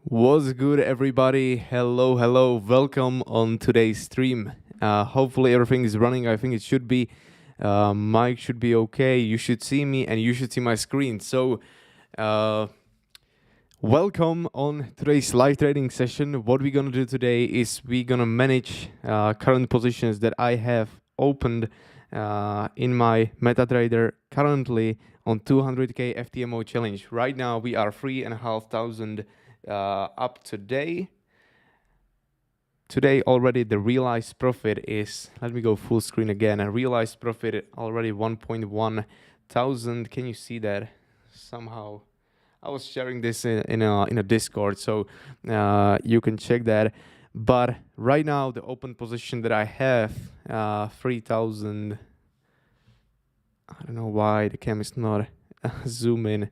What's good, everybody? Hello. Welcome on today's stream. Hopefully everything is running. I think it should be. Mic should be okay. You should see me and you should see my screen. So, welcome on today's live trading session. What we're gonna do today is we're gonna manage current positions that I have opened in my MetaTrader currently on 200k Ftmo challenge. Right now we are 3,500 up today. Today already the realized profit is, let me go full screen again, a realized profit already 1.1 thousand. Can you see that somehow? I was sharing this in a Discord, so you can check that. But right now the open position that I have, 3,000. I don't know why the cam is not zoom in.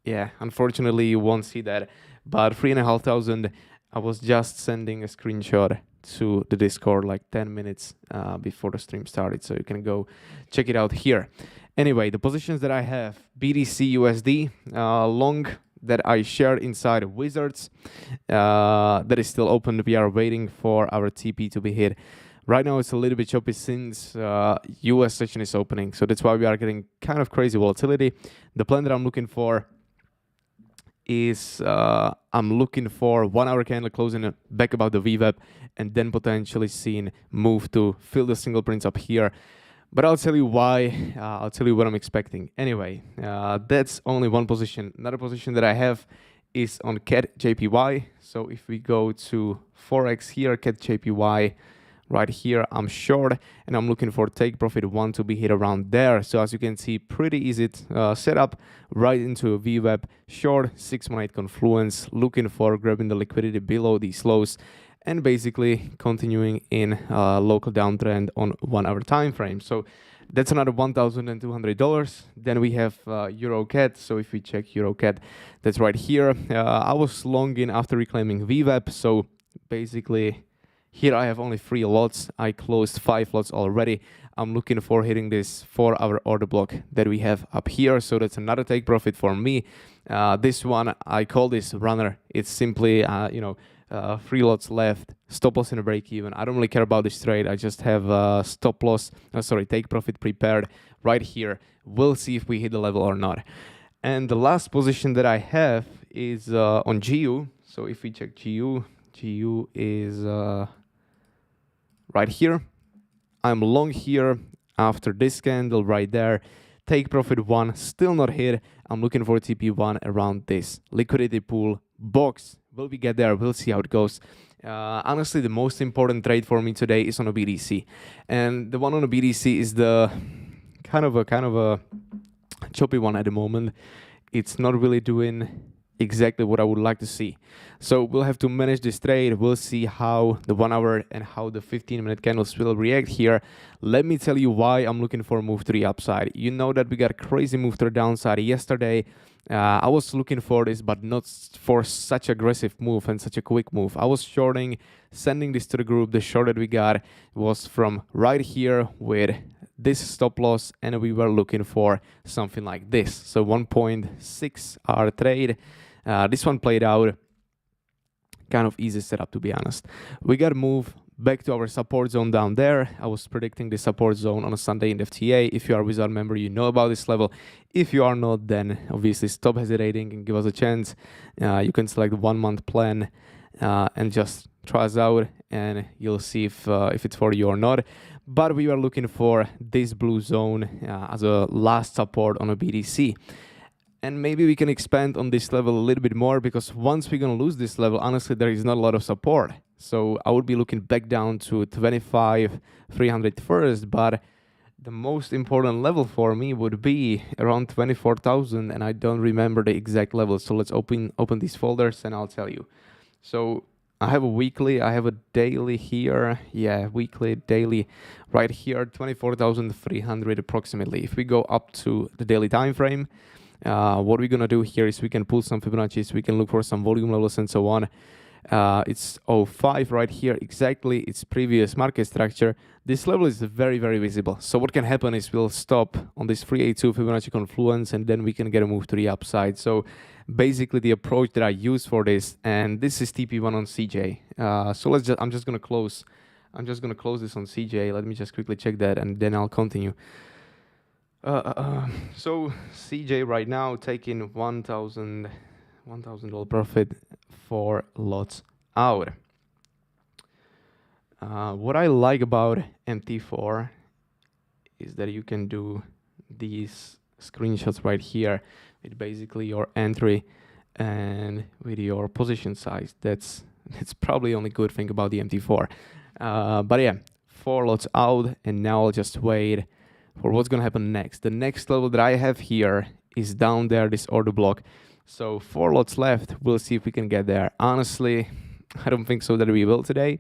Yeah, unfortunately you won't see that, but 3,500. I was just sending a screenshot to the Discord like 10 minutes before the stream started, so you can go check it out here. Anyway, the positions that I have: BTC USD long that I shared inside Wizards, that is still open. We are waiting for our TP to be hit. Right now it's a little bit choppy since US session is opening, so that's why we are getting kind of crazy volatility. The plan that I'm looking for is I'm looking for 1 hour candle closing back above the VWAP and then potentially seeing move to fill the single prints up here. But I'll tell you why. I'll tell you what I'm expecting. Anyway, that's only one position. Another position that I have is on CAD JPY. So if we go to Forex here, CAD JPY, right here, I'm short and I'm looking for take profit 1 to be hit around there. So as you can see, pretty easy setup right into a VWAP short 618 confluence, looking for grabbing the liquidity below these lows and basically continuing in local downtrend on 1 hour time frame. So that's another $1,200. Then we have EuroCAD. So if we check EuroCAD, that's right here. I was long in after reclaiming VWAP. So basically here I have only 3 lots. I closed 5 lots already. I'm looking for hitting this 4 hour order block that we have up here. So that's another take profit for me. This one, I call this runner. It's simply, 3 lots left, stop loss and a break even. I don't really care about this trade. I just have take profit prepared right here. We'll see if we hit the level or not. And the last position that I have is on GU. So if we check GU is right here. I'm long here after this candle right there. Take profit 1, still not hit. I'm looking for TP1 around this liquidity pool box. Will we get there? We'll see how it goes. Honestly, the most important trade for me today is on a BTC. And the one on a BTC is the kind of a choppy one at the moment. It's not really doing exactly what I would like to see. So we'll have to manage this trade. We'll see how the 1 hour and how the 15-minute candles will react here. Let me tell you why I'm looking for a move to the upside. You know that we got a crazy move to the downside yesterday. I was looking for this, but not for such aggressive move and such a quick move. I was shorting, sending this to the group. The short that we got was from right here with this stop loss, and we were looking for something like this. So 1.6 hour trade. This one played out kind of easy setup, to be honest. We got to move back to our support zone down there. I was predicting the support zone on a Sunday in the FTA. If you are a Wizard member, you know about this level. If you are not, then obviously stop hesitating and give us a chance. You can select 1 month plan and just try us out, and you'll see if it's for you or not. But we were looking for this blue zone as a last support on a BTC. And maybe we can expand on this level a little bit more, because once we're going to lose this level, honestly, there is not a lot of support. So I would be looking back down to 25,300 first, but the most important level for me would be around 24,000, and I don't remember the exact level. So let's open these folders and I'll tell you. So I have a weekly, I have a daily here. Yeah, weekly, daily, right here, 24,300 approximately. If we go up to the daily time frame, what we're gonna do here is we can pull some Fibonacci's, we can look for some volume levels and so on. It's 05 right here, exactly its previous market structure. This level is very, very visible. So what can happen is we'll stop on this 382 Fibonacci confluence, and then we can get a move to the upside. So basically the approach that I use for this, and this is TP1 on CJ. So I'm just gonna close this on CJ. Let me just quickly check that, and then I'll continue. So CJ right now taking $1,000 profit for lots out. What I like about MT4 is that you can do these screenshots right here with basically your entry and with your position size. That's probably the only good thing about the MT4. But yeah, 4 lots out, and now I'll just wait for what's gonna happen next. The next level that I have here is down there, this order block. So 4 lots left. We'll see if we can get there. Honestly, I don't think so that we will today,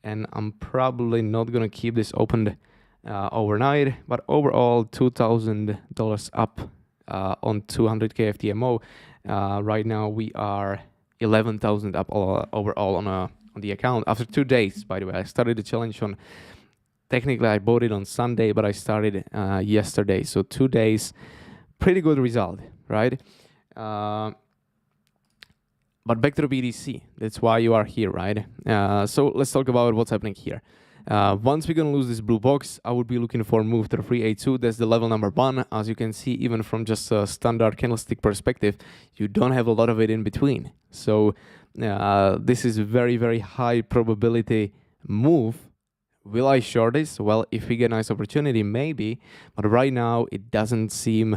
and I'm probably not gonna keep this opened overnight. But overall, $2,000 up on 200k Ftmo. Right now we are 11,000 up overall on the account after 2 days. By the way, I started the challenge on. Technically, I bought it on Sunday, but I started yesterday. So 2 days, pretty good result, right? But back to the BTC. That's why you are here, right? So let's talk about what's happening here. Once we're going to lose this blue box, I would be looking for a move to the 382. That's the level number 1. As you can see, even from just a standard candlestick perspective, you don't have a lot of it in between. So this is a very, very high probability move. Will I short this? Well, if we get a nice opportunity, maybe. But right now, it doesn't seem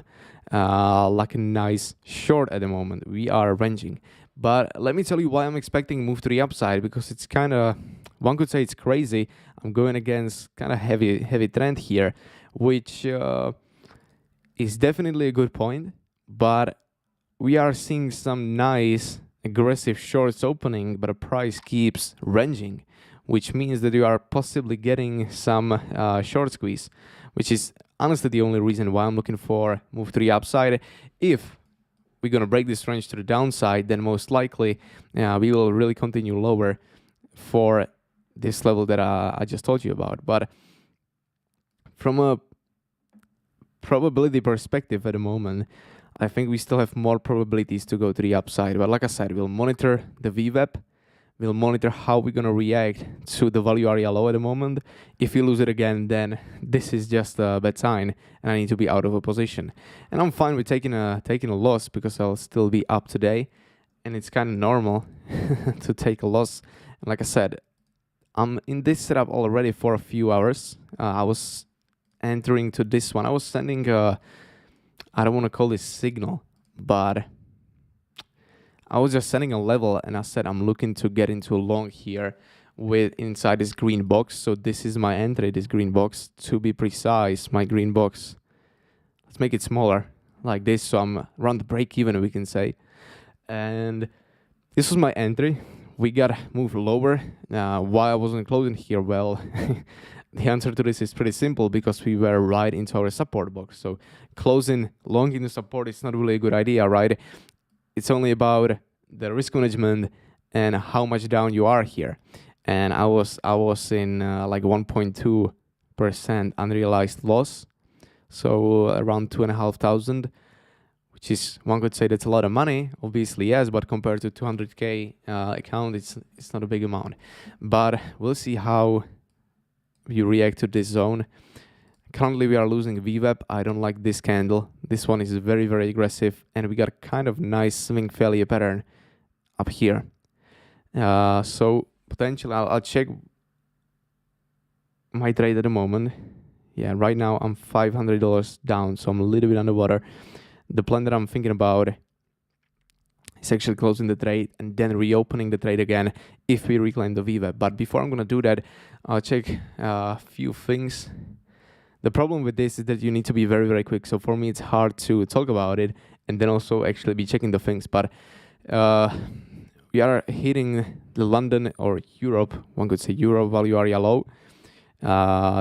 like a nice short at the moment. We are ranging. But let me tell you why I'm expecting a move to the upside, because it's kind of, one could say it's crazy. I'm going against kind of heavy trend here, which is definitely a good point. But we are seeing some nice aggressive shorts opening, but the price keeps ranging, which means that you are possibly getting some short squeeze, which is honestly the only reason why I'm looking for move to the upside. If we're going to break this range to the downside, then most likely we will really continue lower for this level that I just told you about. But from a probability perspective at the moment, I think we still have more probabilities to go to the upside. But like I said, we'll monitor the VWAP. We'll monitor how we're going to react to the value area low at the moment. If we lose it again, then this is just a bad sign, and I need to be out of a position. And I'm fine with taking a loss, because I'll still be up today, and it's kind of normal to take a loss. And like I said, I'm in this setup already for a few hours. I was entering to this one. I was sending I don't want to call this signal, but I was just setting a level, and I said I'm looking to get into a long here with inside this green box. So this is my entry, this green box. To be precise, my green box, let's make it smaller, like this. So I'm around the break even, we can say. And this was my entry. We got to move lower. Why I wasn't closing here? Well, the answer to this is pretty simple, because we were right into our support box. So closing long into support is not really a good idea, right? It's only about the risk management and how much down you are here. And I was in like 1.2 unrealized loss. So around 2,500, which is, one could say that's a lot of money. Obviously, yes, but compared to 200K account, it's not a big amount. But we'll see how you react to this zone. Currently, we are losing VWAP. I don't like this candle. This one is very, very aggressive, and we got a kind of nice swing failure pattern up here. So potentially, I'll check my trade at the moment. Yeah, right now I'm $500 down, so I'm a little bit underwater. The plan that I'm thinking about is actually closing the trade and then reopening the trade again if we reclaim the VWAP. But before I'm gonna do that, I'll check a few things. The problem with this is that you need to be very, very quick. So for me, it's hard to talk about it and then also actually be checking the things. But we are hitting the London or Europe, one could say Euro value area low.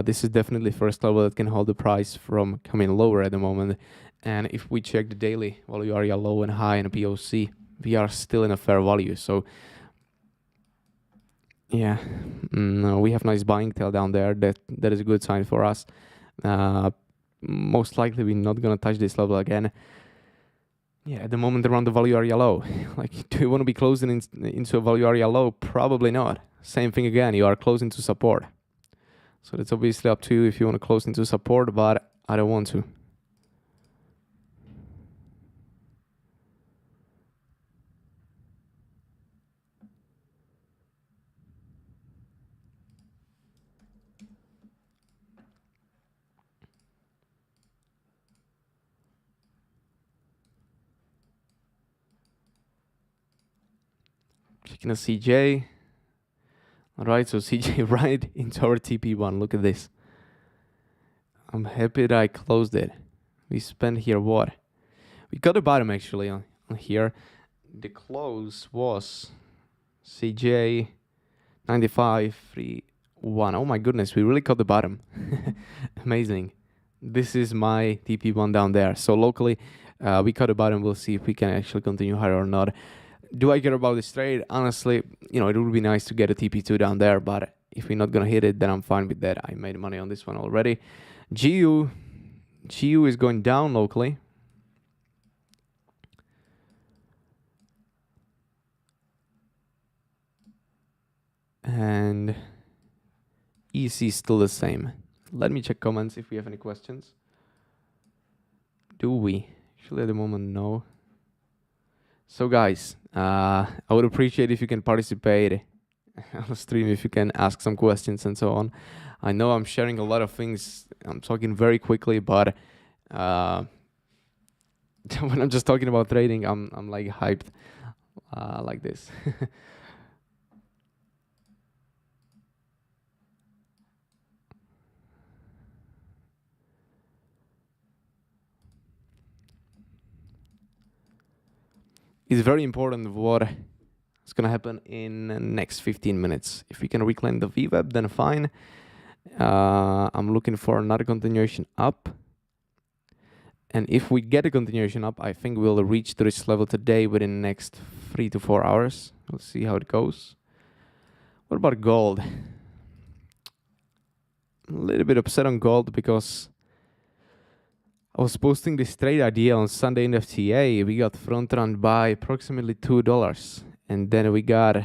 This is definitely first level that can hold the price from coming lower at the moment. And if we check the daily value area low and high in a POC, we are still in a fair value. So yeah, we have nice buying tail down there. That is a good sign for us. Most likely we're not gonna touch this level again. Yeah, at the moment around the value area low. Like, do you want to be closing into a value area low? Probably not. Same thing again, you are closing to support. So that's obviously up to you if you want to close into support, but I don't want to. Checking a CJ. Alright, so CJ right into our TP1. Look at this. I'm happy that I closed it. We spent here what? We got the bottom actually on here. The close was CJ 9531. Oh my goodness, we really got the bottom. Amazing. This is my TP1 down there. So locally, we cut the bottom. We'll see if we can actually continue higher or not. Do I care about this trade? Honestly, it would be nice to get a TP2 down there, but if we're not gonna hit it, then I'm fine with that. I made money on this one already. GU is going down locally. And EC is still the same. Let me check comments if we have any questions. Do we? Actually, at the moment, no. So guys, I would appreciate if you can participate on the stream, if you can ask some questions and so on. I know I'm sharing a lot of things. I'm talking very quickly, but when I'm just talking about trading, I'm like hyped like this. It's very important what is going to happen in the next 15 minutes. If we can reclaim the VWAP, then fine. I'm looking for another continuation up. And if we get a continuation up, I think we'll reach to this level today within the next 3 to 4 hours. We'll see how it goes. What about gold? A little bit upset on gold because I was posting this trade idea on Sunday in FTA. We got front run by approximately $2, and then we got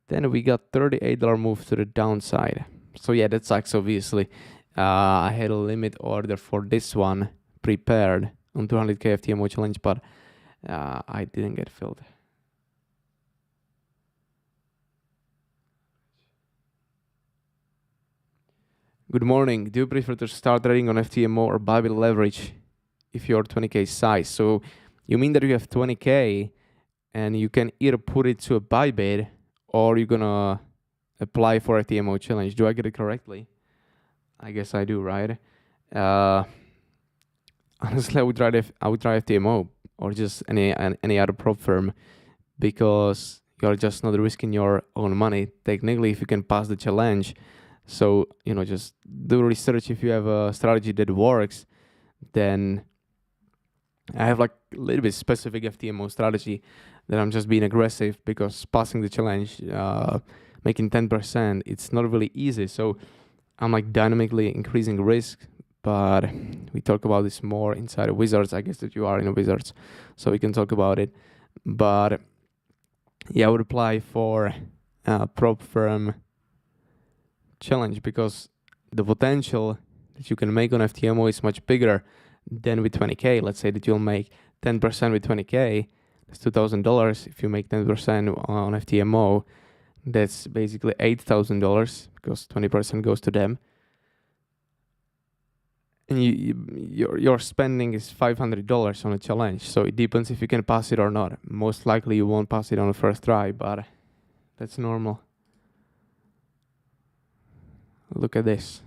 $38 move to the downside. So yeah, that sucks obviously. I had a limit order for this one prepared on 200K Ftmo challenge, but I didn't get filled. Good morning. Do you prefer to start trading on Ftmo or buy with leverage if you're 20K size? So you mean that you have 20K and you can either put it to a buy bid or you're gonna apply for a Ftmo challenge. Do I get it correctly? I guess I do, right? Honestly, I would try Ftmo or just any other prop firm because you're just not risking your own money. Technically, if you can pass the challenge. So, just do research. If you have a strategy that works, then I have like a little bit specific Ftmo strategy that I'm just being aggressive because passing the challenge making 10%, it's not really easy. So I'm like dynamically increasing risk, but we talk about this more inside of Wizards. I guess that you are in a Wizards, so we can talk about it. But yeah, I would apply for prop firm challenge because the potential that you can make on Ftmo is much bigger than with 20k. Let's say that you'll make 10% with 20k. That's $2,000. If you make 10% on Ftmo, that's basically $8,000 because 20% goes to them. And your spending is $500 on a challenge. So it depends if you can pass it or not. Most likely you won't pass it on the first try, but that's normal. Look at this.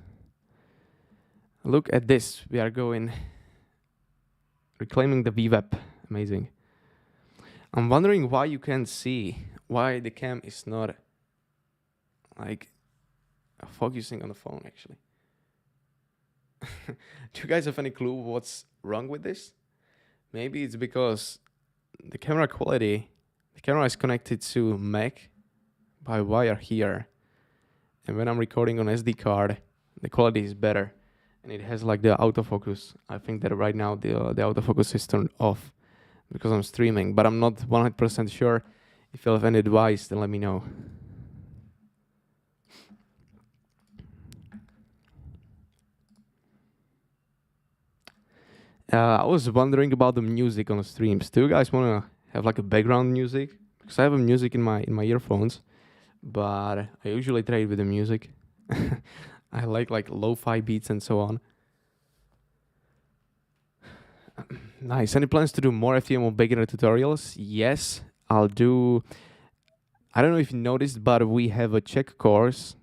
Look at this. We are going reclaiming the VWAP. Amazing. I'm wondering why you can't see, why the cam is not like focusing on the phone actually. Do you guys have any clue what's wrong with this? Maybe it's because the camera quality, the camera is connected to Mac by wire here. And when I'm recording on SD card, the quality is better. And it has like the autofocus. I think that right now the autofocus is turned off because I'm streaming, but I'm not 100% sure. If you have any advice, then let me know. I was wondering about the music on the streams. Do you guys want to have like a background music? Because I have a music in my earphones, but I usually trade with the music. I like lo-fi beats and so on. Nice. Any plans to do more Ftmo beginner tutorials? Yes, I'll do. I don't know if you noticed, but we have a check course,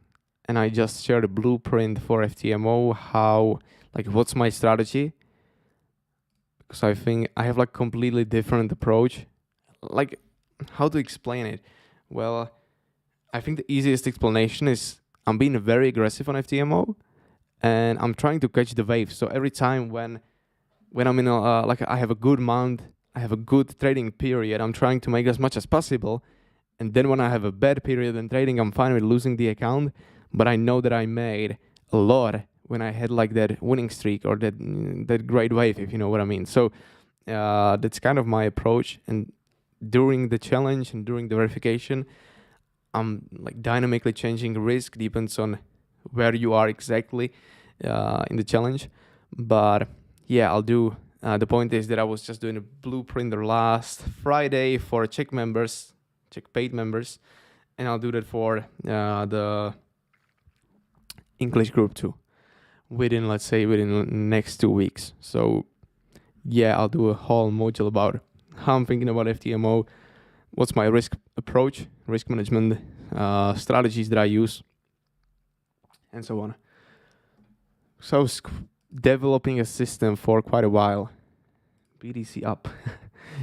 and I just shared a blueprint for Ftmo. How, like, what's my strategy? Because I think I have like completely different approach. Like, how to explain it? Well, I think the easiest explanation is I'm being very aggressive on Ftmo, and I'm trying to catch the wave. So every time when I'm in a like I have a good month, I have a good trading period, I'm trying to make as much as possible. And then when I have a bad period in trading, I'm fine with losing the account. But I know that I made a lot when I had like that winning streak or that great wave, if you know what I mean. So that's kind of my approach. And during the challenge and during the verification, I'm like dynamically changing risk. Depends on where you are exactly in the challenge. But yeah, I'll do. The point is that I was just doing a blueprint last Friday for Czech members, Czech paid members, and I'll do that for the English group too. Within the next 2 weeks. So yeah, I'll do a whole module about how I'm thinking about Ftmo, what's my risk approach, risk management strategies that I use, and so on. So I was developing a system for quite a while. BTC up.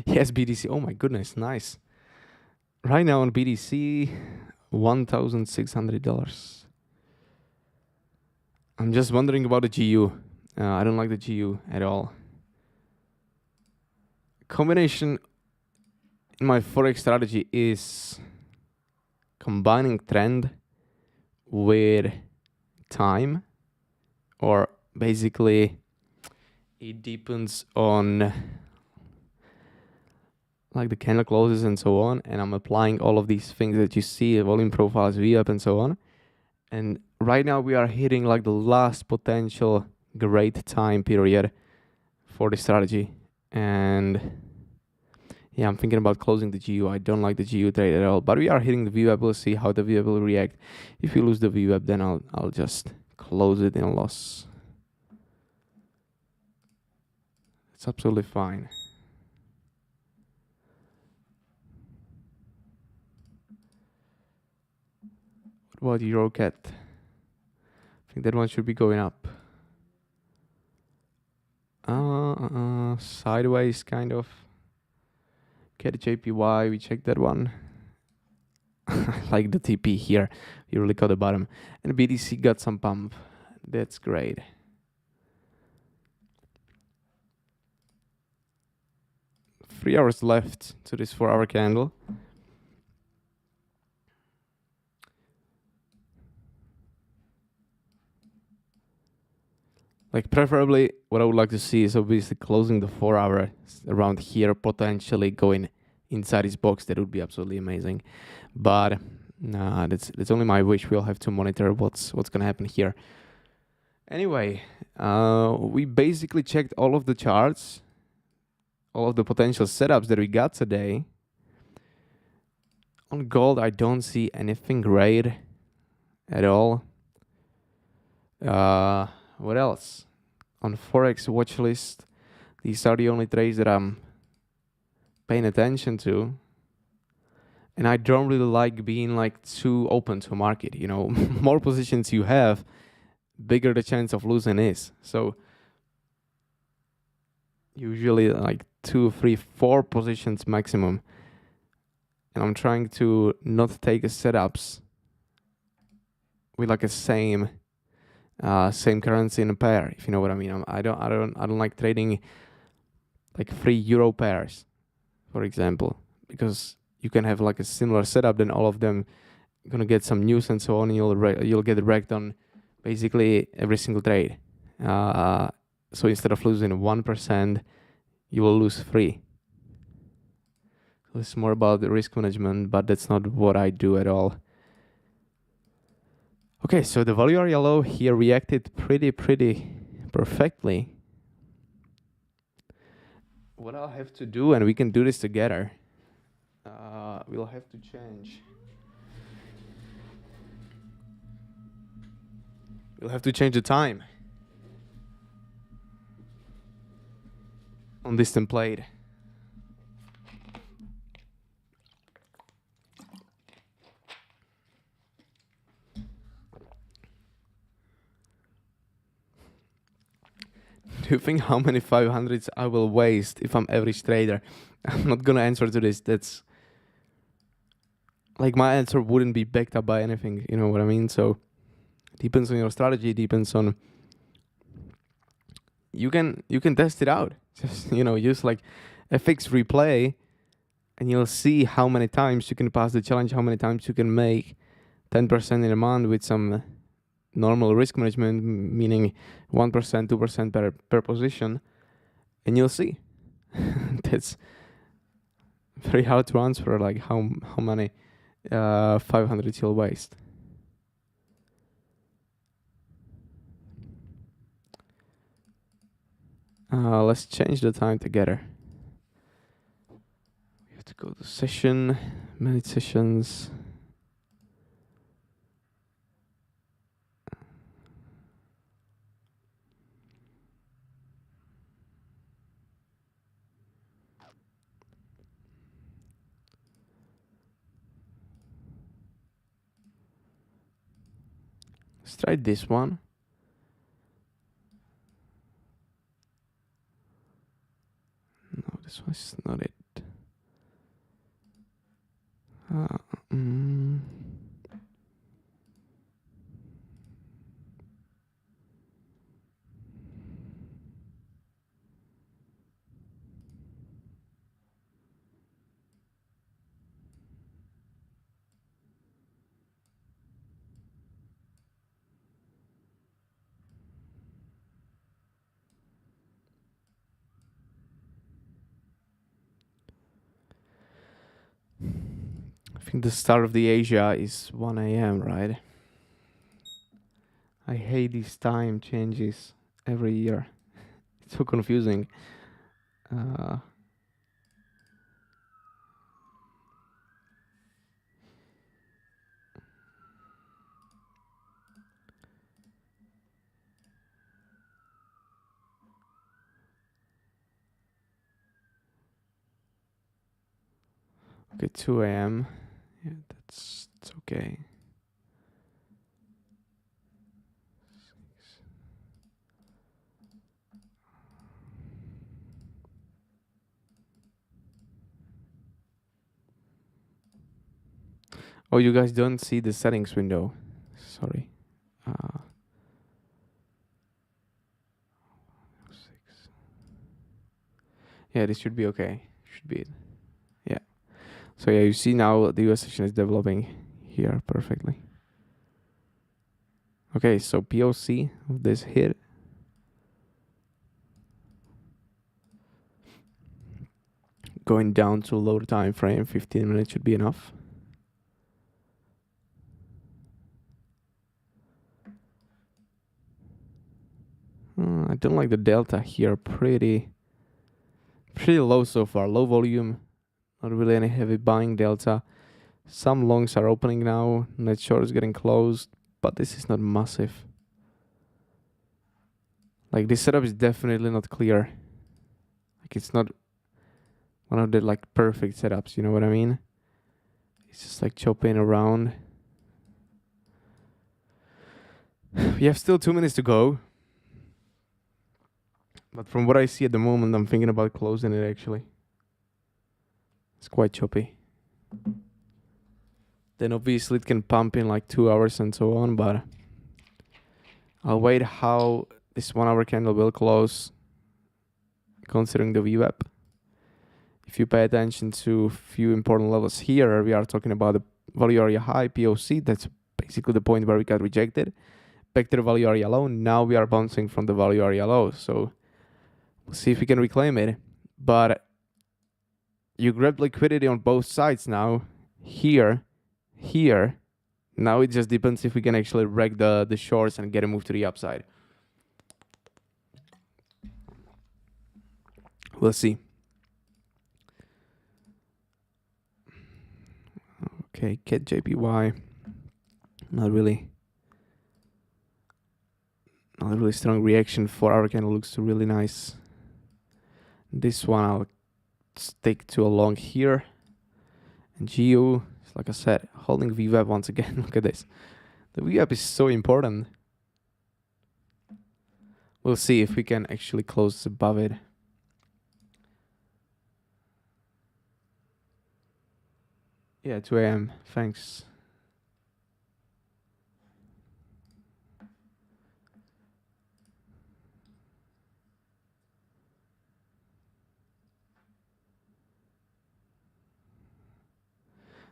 Yes, BTC. Oh my goodness, nice. Right now on BTC, $1,600. I'm just wondering about the GU. I don't like the GU at all. Combination in my forex strategy is combining trend with time, or basically it depends on like the candle closes and so on, and I'm applying all of these things that you see, volume profiles, V-up and so on. And right now we are hitting like the last potential great time period for the strategy. And yeah, I'm thinking about closing the GU. I don't like the GU trade at all, but we are hitting the VWAP. We'll see how the VWAP will react. If we lose the VWAP, then I'll just close it in a loss. It's absolutely fine. What about EuroCat? I think that one should be going up. Sideways kind of. Cat JPY, we checked that one. Like the TP here, you really got the bottom. And BTC got some pump. That's great. Three hours left to this 4-hour candle. Like preferably, what I would like to see is obviously closing the 4 hour around here, potentially going inside his box. That would be absolutely amazing. But nah, that's only my wish. We'll have to monitor what's gonna happen here. Anyway, we basically checked all of the charts, all of the potential setups that we got today. On gold, I don't see anything great at all. What else? On Forex watch list, these are the only trades that I'm paying attention to. And I don't really like being like too open to market. You know, more positions you have, bigger the chance of losing is. So usually like 2, 3, 4 positions maximum. And I'm trying to not take a setups with like a same currency in a pair, if you know what I mean. I don't like trading like 3 euro pairs, for example, because you can have like a similar setup, then all of them gonna get some news and so on, and you'll get wrecked on basically every single trade. So instead of losing 1%, you will lose 3. So it's more about the risk management, but that's not what I do at all. Okay, so the value yellow here reacted pretty perfectly. What I'll have to do, and we can do this together, we'll have to change. We'll have to change the time on this template. Do you think how many 500s I will waste if I'm average trader? I'm not gonna answer to this. That's like my answer wouldn't be backed up by anything. You know what I mean? So depends on your strategy. Depends on you can test it out. Just use like a fixed replay, and you'll see how many times you can pass the challenge. How many times you can make 10% in a month with some normal risk management, meaning 1%, 2% per position, and you'll see. That's very hard to answer, like how many 500 you'll waste. Let's change the time together. We have to go to session, manage sessions. Let's try this one. No, this one's not it. I think the start of the Asia is 1 a.m., right? I hate these time changes every year. It's so confusing. Okay, 2 a.m. Yeah, it's okay. Oh, you guys don't see the settings window. Sorry. 6. Yeah, this should be okay. Should be it. Yeah. So yeah, you see now the US session is developing here perfectly. Okay, so POC of this hit. going down to a lower time frame. 15 minutes should be enough. I don't like the delta here. Pretty low so far. Low volume. Not really any heavy buying delta. Some longs are opening now. Net short is getting closed, but this is not massive. Like, this setup is definitely not clear. Like, it's not one of the like perfect setups, you know what I mean? It's just like chopping around. We have still 2 minutes to go. But from what I see at the moment, I'm thinking about closing it actually. It's quite choppy. Then obviously it can pump in like 2 hours and so on, but I'll wait how this 1 hour candle will close considering the VWAP. If you pay attention to a few important levels here, we are talking about the value area high, POC. That's basically the point where we got rejected. Back to the value area low. Now we are bouncing from the value area low. So we'll see if we can reclaim it. But you grab liquidity on both sides now. Here. Now it just depends if we can actually wreck the shorts and get a move to the upside. We'll see. Okay, CAT JPY. Not really strong reaction for our candle. Looks really nice. This one I'll stick to a long here. And GU, like I said, holding VWAP once again. Look at this. The VWAP is so important. We'll see if we can actually close above it. Yeah, 2 a.m. Thanks.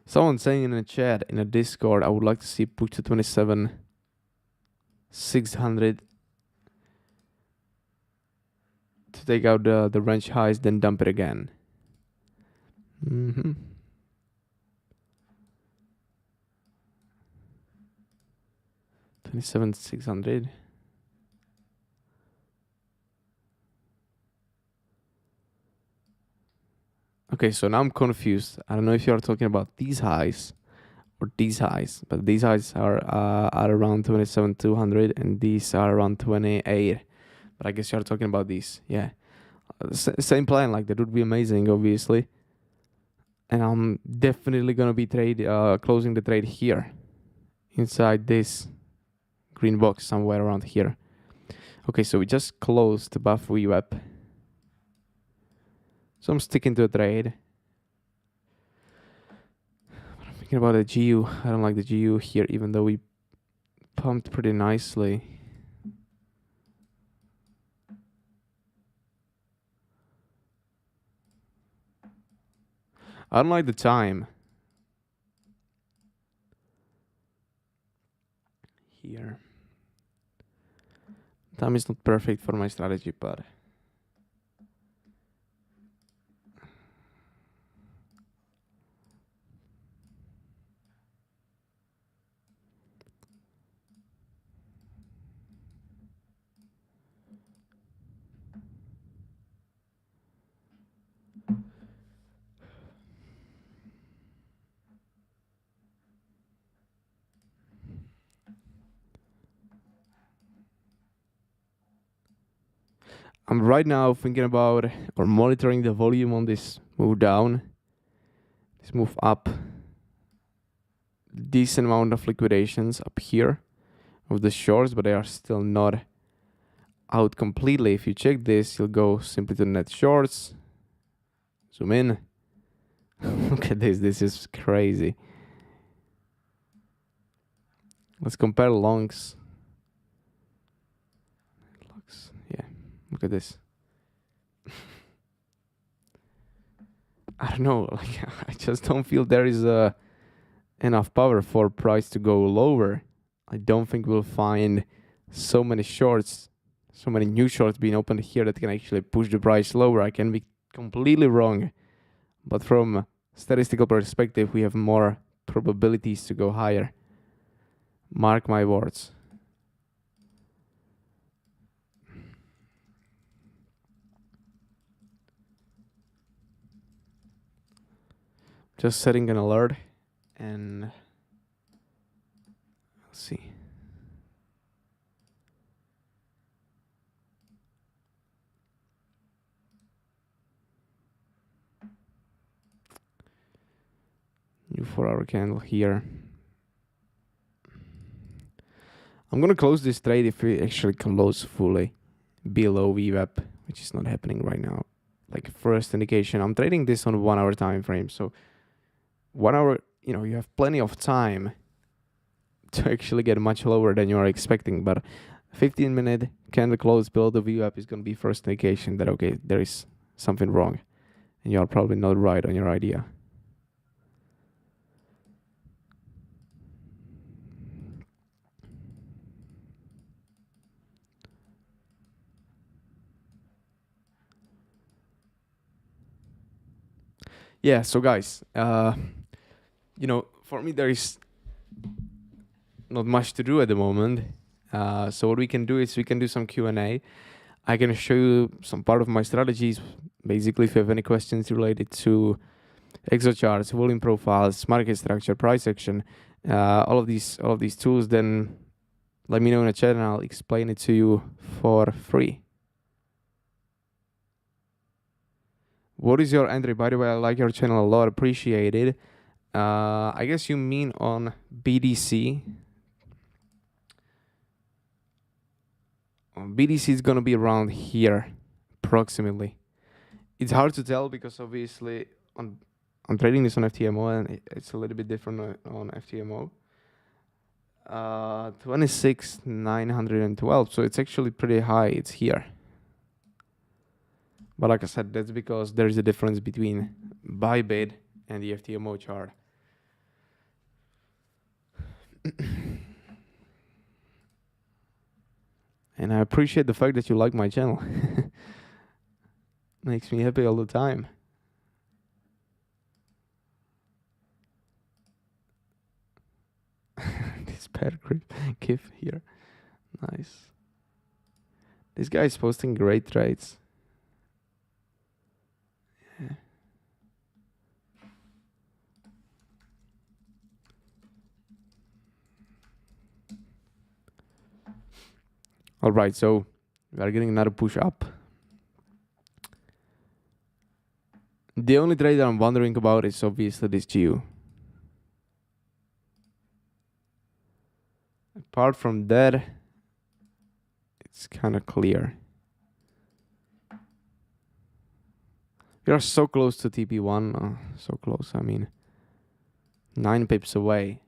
Someone saying in the chat, in a Discord, I would like to see push to 27,600 to take out the range highs, then dump it again. 27,600. Okay, so now I'm confused. I don't know if you are talking about these highs or these highs, but these highs are around 27,200 and these are around 28. But I guess you are talking about these. Yeah, same plan. Like, that would be amazing, obviously. And I'm definitely gonna be closing the trade here, inside this green box somewhere around here. Okay, so we just closed above VWAP. So I'm sticking to a trade. But I'm thinking about the GU. I don't like the GU here, even though we pumped pretty nicely. I don't like the time. Here. Time is not perfect for my strategy, but I'm right now thinking about or monitoring the volume on this move down, this move up. Decent amount of liquidations up here of the shorts, but they are still not out completely. If you check this, you'll go simply to net shorts. Zoom in. Look at this. This is crazy. Let's compare longs. Yeah, look at this. I don't know. Like, I just don't feel there is enough power for price to go lower. I don't think we'll find so many shorts, so many new shorts being opened here that can actually push the price lower. I can be completely wrong. but from statistical perspective, we have more probabilities to go higher. Mark my words. Just setting an alert, and let's see. New 4-hour candle here. I'm gonna close this trade if we actually close fully below VWAP, which is not happening right now. Like first indication, I'm trading this on 1 hour time frame, so 1 hour, you have plenty of time to actually get much lower than you are expecting, but 15-minute candle close below the VWAP is gonna be first indication that okay, there is something wrong, and you are probably not right on your idea. Yeah, so guys, for me there is not much to do at the moment. So what we can do is we can do some Q&A. I can show you some part of my strategies. Basically, if you have any questions related to Exocharts, volume profiles, market structure, price action, all of these tools, then let me know in the chat and I'll explain it to you for free. What is your entry? By the way, I like your channel a lot. Appreciate it. I guess you mean on BDC. BDC is going to be around here, approximately. It's hard to tell because obviously I'm trading this on Ftmo and it's a little bit different on Ftmo. 26,912, so it's actually pretty high. It's here. But like I said, that's because there's a difference between Bybit and the Ftmo chart. And I appreciate the fact that you like my channel. Makes me happy all the time. This bad GIF here. Nice. This guy is posting great trades. Yeah. All right, so we are getting another push up. The only trade that I'm wondering about is obviously this GU. Apart from that, it's kind of clear. We are so close to TP1, so close, I mean, 9 pips away.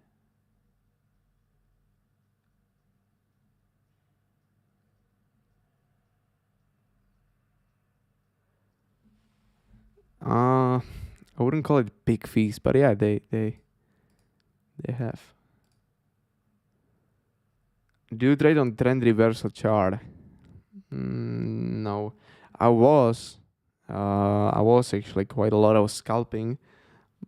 I wouldn't call it big fees, but yeah, they have. Do you trade on trend reversal chart? No, I was actually quite a lot of scalping,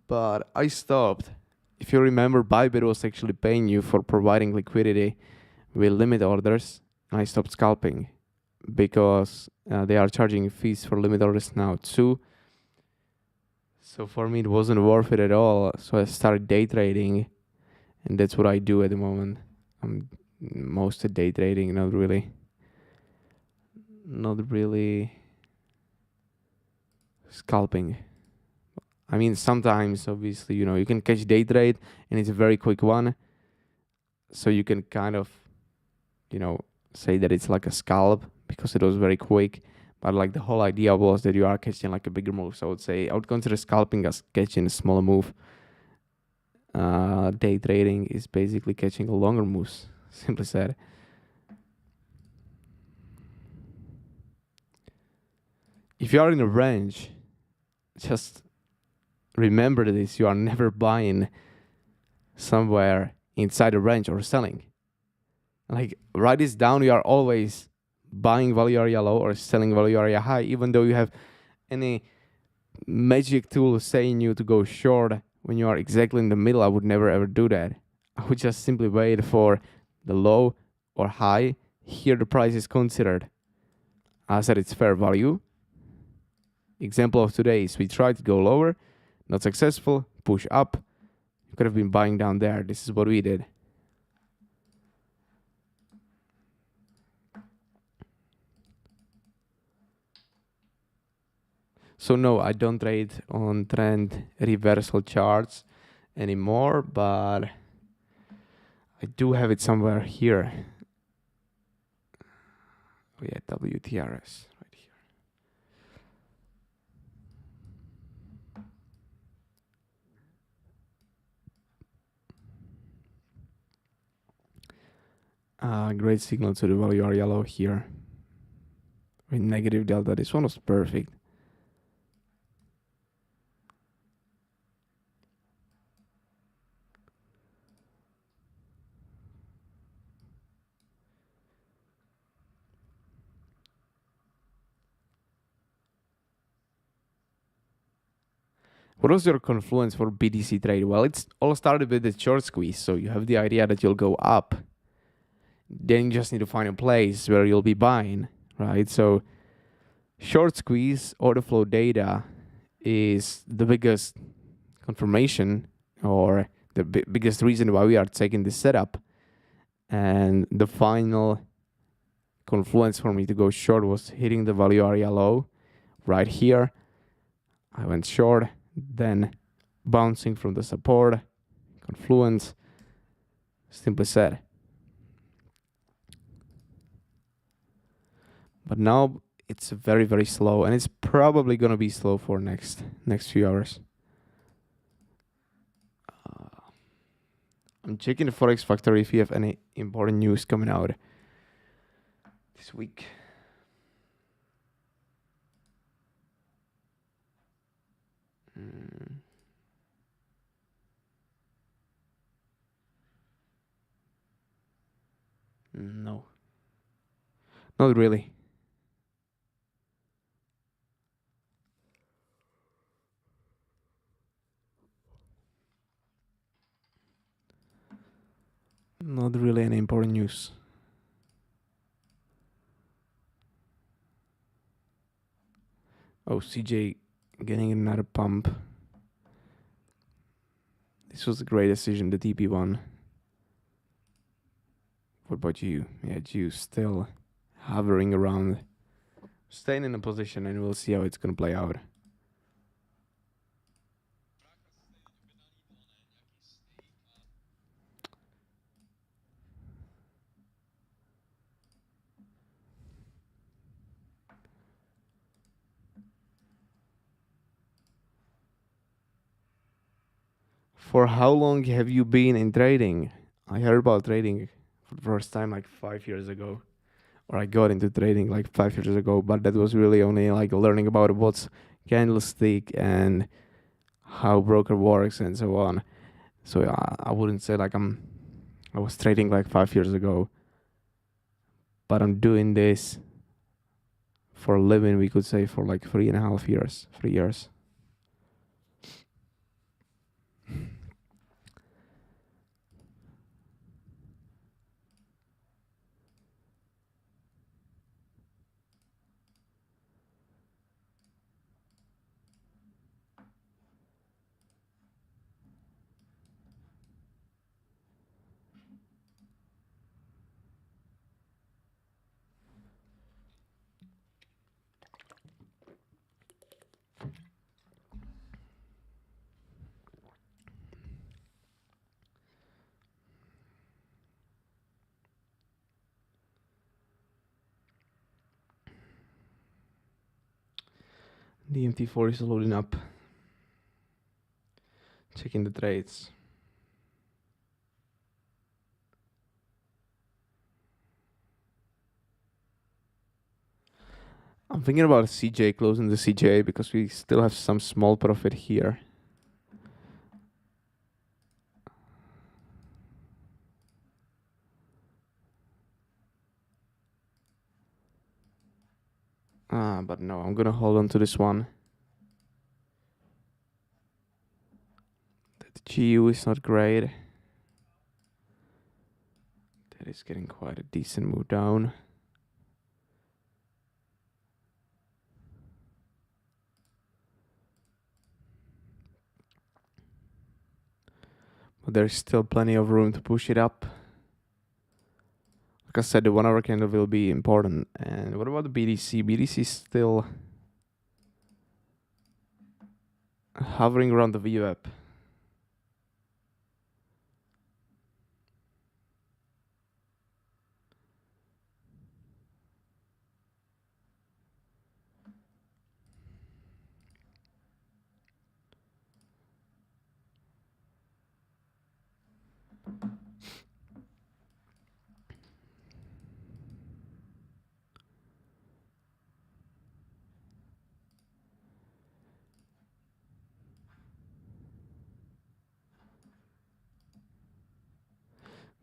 but I stopped. If you remember, Bybit was actually paying you for providing liquidity with limit orders, and I stopped scalping because they are charging fees for limit orders now too. So for me, it wasn't worth it at all. So I started day trading, and that's what I do at the moment. I'm mostly day trading, not really scalping. I mean, sometimes, obviously, you can catch day trade, and it's a very quick one. So you can kind of, say that it's like a scalp because it was very quick. But like the whole idea was that you are catching like a bigger move. So I would consider scalping as catching a smaller move. Day trading is basically catching a longer moves, simply said. If you are in a range, just remember this: you are never buying somewhere inside a range or selling. Like, write this down: you are always buying value area low or selling value area high, even though you have any magic tool saying you to go short when you are exactly in the middle, I would never ever do that. I would just simply wait for the low or high. Here the price is considered as at its fair value. Example of today is we tried to go lower, not successful, push up. You could have been buying down there. This is what we did. So no, I don't trade on trend reversal charts anymore, but I do have it somewhere here. Oh yeah, WTRS right here. Great signal to the value are yellow here. With negative delta, this one was perfect. What was your confluence for BTC trade? Well, it's all started with the short squeeze. So you have the idea that you'll go up. Then you just need to find a place where you'll be buying, right? So short squeeze order flow data is the biggest confirmation or the biggest reason why we are taking this setup. And the final confluence for me to go short was hitting the value area low right here. I went short, then bouncing from the support, confluence, simply said. But now it's very, very slow, and it's probably gonna be slow for next few hours. I'm checking the Forex Factory if you have any important news coming out this week. No. Not really. Not really any important news. Oh, CJ getting another pump. This was a great decision, the TP one. What about you? Yeah, you still hovering around, staying in a position, and we'll see how it's gonna play out. For how long have you been in trading? I heard about trading for the first time like 5 years ago. Or I got into trading like 5 years ago, but that was really only like learning about what's candlestick and how broker works and so on. So I wouldn't say like I was trading like 5 years ago, but I'm doing this for a living, we could say, for like 3.5 years, 3 years. The MT4 is loading up. Checking the trades. I'm thinking about CJ, closing the CJ, because we still have some small profit here. But no, I'm gonna hold on to this one. GU is not great. That is getting quite a decent move down. But there's still plenty of room to push it up. Like I said, the 1 hour candle will be important. And what about the BTC? BTC is still hovering around the VWAP.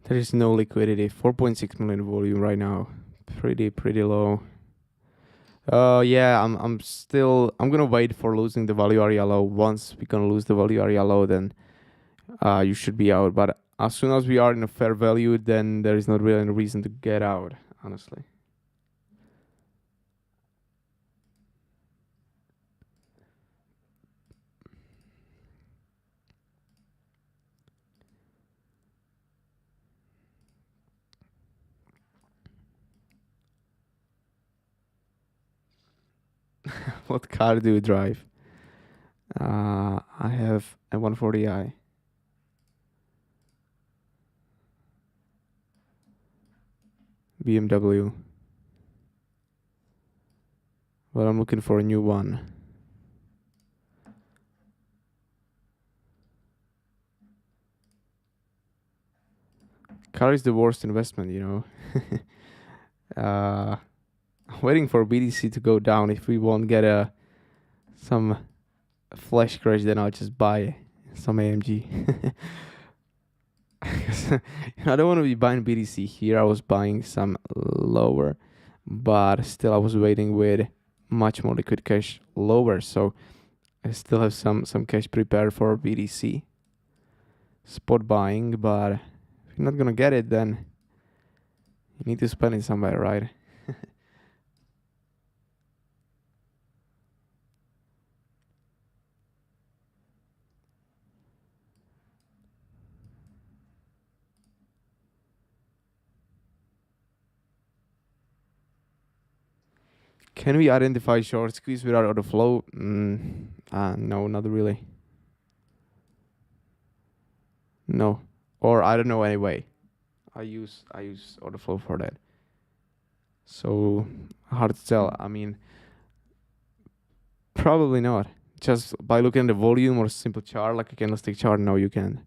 There is no liquidity. 4.6 million volume right now. Pretty low. Yeah, I'm gonna wait for losing the value area low. Once we're gonna lose the value area low, then you should be out. But as soon as we are in a fair value, then there is not really any reason to get out, honestly. What car do you drive? I have a 140i. BMW. But I'm looking for a new one. Car is the worst investment, you know. I'm waiting for BTC to go down. If we won't get some flash crash, then I'll just buy some AMG. I don't want to be buying BTC here. I was buying some lower, but still I was waiting with much more liquid cash lower. So I still have some cash prepared for BTC spot buying, but if you're not gonna get it, then you need to spend it somewhere, right? Can we identify short squeeze without order flow? No, not really. No, or I don't know anyway. I use order flow for that. So hard to tell. I mean, probably not. Just by looking at the volume or simple chart, like a candlestick chart, no, you can't.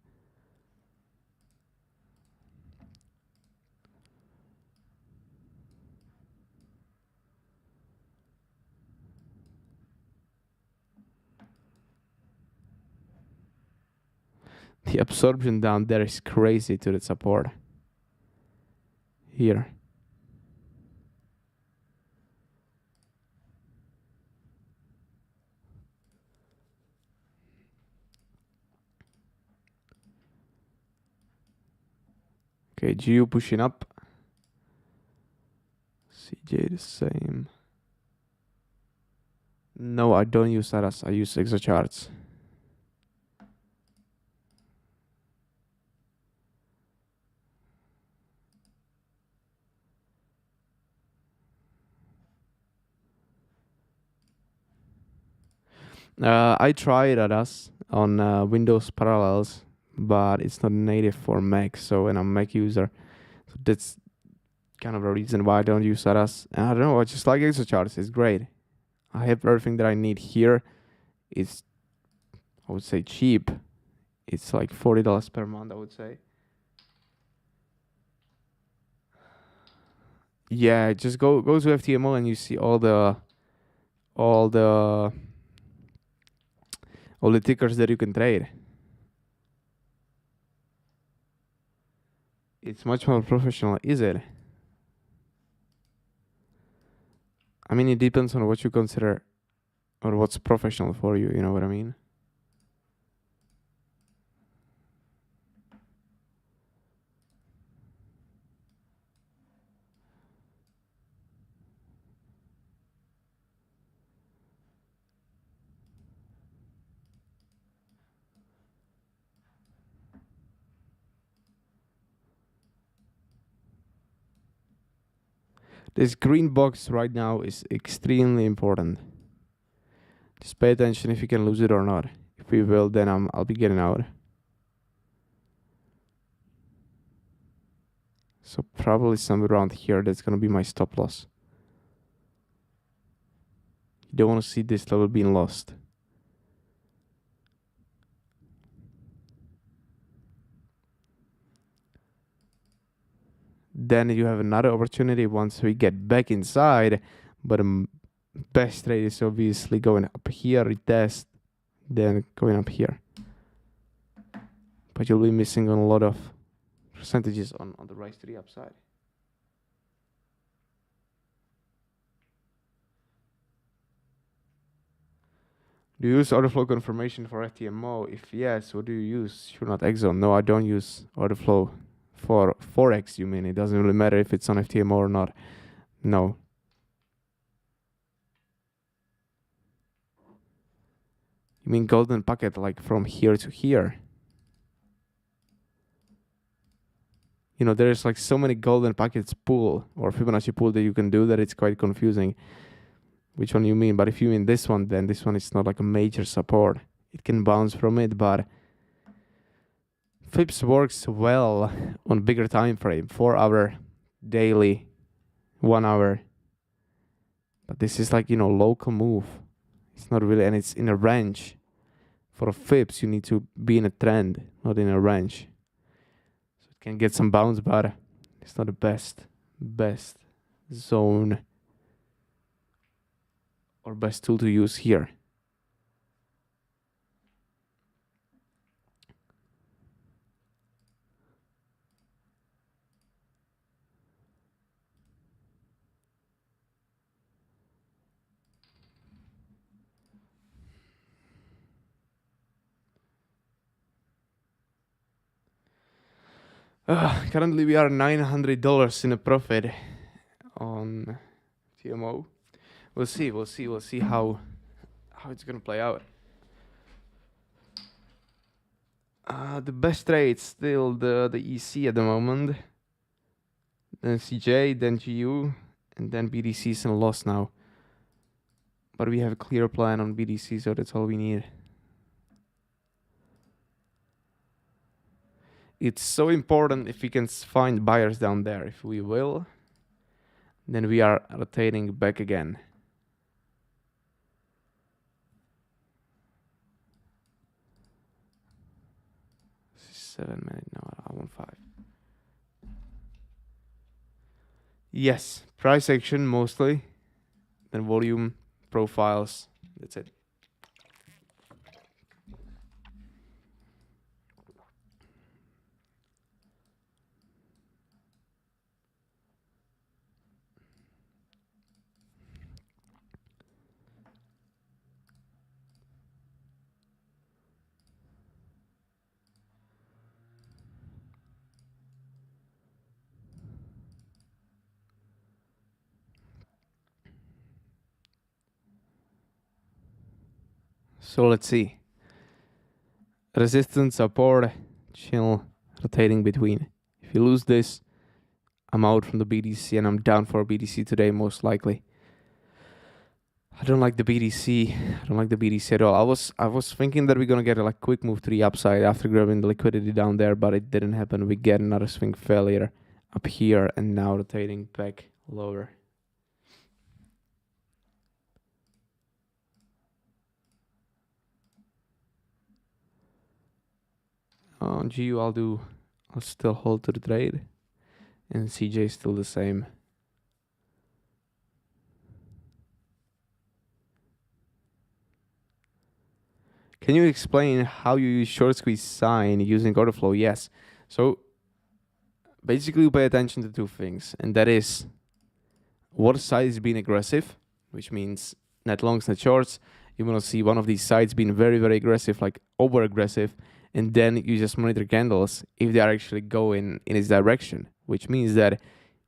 The absorption down there is crazy to the support. Here. Okay, GU pushing up. CJ the same. No, I don't use ARAS. I use Exocharts. I tried ARAS on Windows Parallels, but it's not native for Mac, so and I'm a Mac user. So that's kind of a reason why I don't use ARAS. And I don't know, I just like Exocharts. It's great. I have everything that I need here. It's, I would say, cheap. It's like $40 per month, I would say. Yeah, just go to Ftmo and you see all the tickers that you can trade. It's much more professional, is it? I mean, it depends on what you consider or what's professional for you. You know what I mean? This green box right now is extremely important. Just pay attention if you can lose it or not. If we will, then I'll be getting out. So probably somewhere around here, that's gonna be my stop loss. You don't want to see this level being lost. Then you have another opportunity once we get back inside, but best trade is obviously going up here, retest, then going up here. But you'll be missing on a lot of percentages on the rise to the upside. Do you use order flow confirmation for Ftmo? If yes, what do you use? Sure, not Exo. No, I don't use order flow for Forex, you mean? It doesn't really matter if it's on Ftmo or not. No. You mean golden packet like from here to here? You know, there's like so many golden packets pool or Fibonacci pool that you can do that it's quite confusing which one you mean. But if you mean this one, then this one is not like a major support. It can bounce from it, but Fips works well on bigger time frame, 4 hour, daily, 1 hour. But this is like, you know, local move. It's not really, and it's in a range. For a Fips, you need to be in a trend, not in a range. So it can get some bounce, but it's not the best zone or best tool to use here. Currently we are $900 in a profit on Ftmo. We'll see how it's gonna play out. The best trade still the EC at the moment. Then CJ, then GU, and then BDC is in a loss now. But we have a clear plan on BDC, so that's all we need. It's so important if we can find buyers down there. If we will, then we are rotating back again. 7 minutes, no, I want 5. Yes, price action mostly, then volume, profiles, that's it. So let's see. Resistance, support, chill, rotating between. If you lose this, I'm out from the BDC and I'm down for BDC today most likely. I don't like the BDC. I don't like the BDC at all. I was thinking that we're gonna get a like quick move to the upside after grabbing the liquidity down there, but it didn't happen. We get another swing failure up here and now rotating back lower. On GU, I'll still hold to the trade, and CJ is still the same. Can you explain how you use short squeeze sign using order flow? Yes. So basically you pay attention to 2 things, and that is what side is being aggressive, which means net longs, net shorts. You want to see one of these sides being very, very aggressive, like over aggressive, and then you just monitor candles if they are actually going in its direction, which means that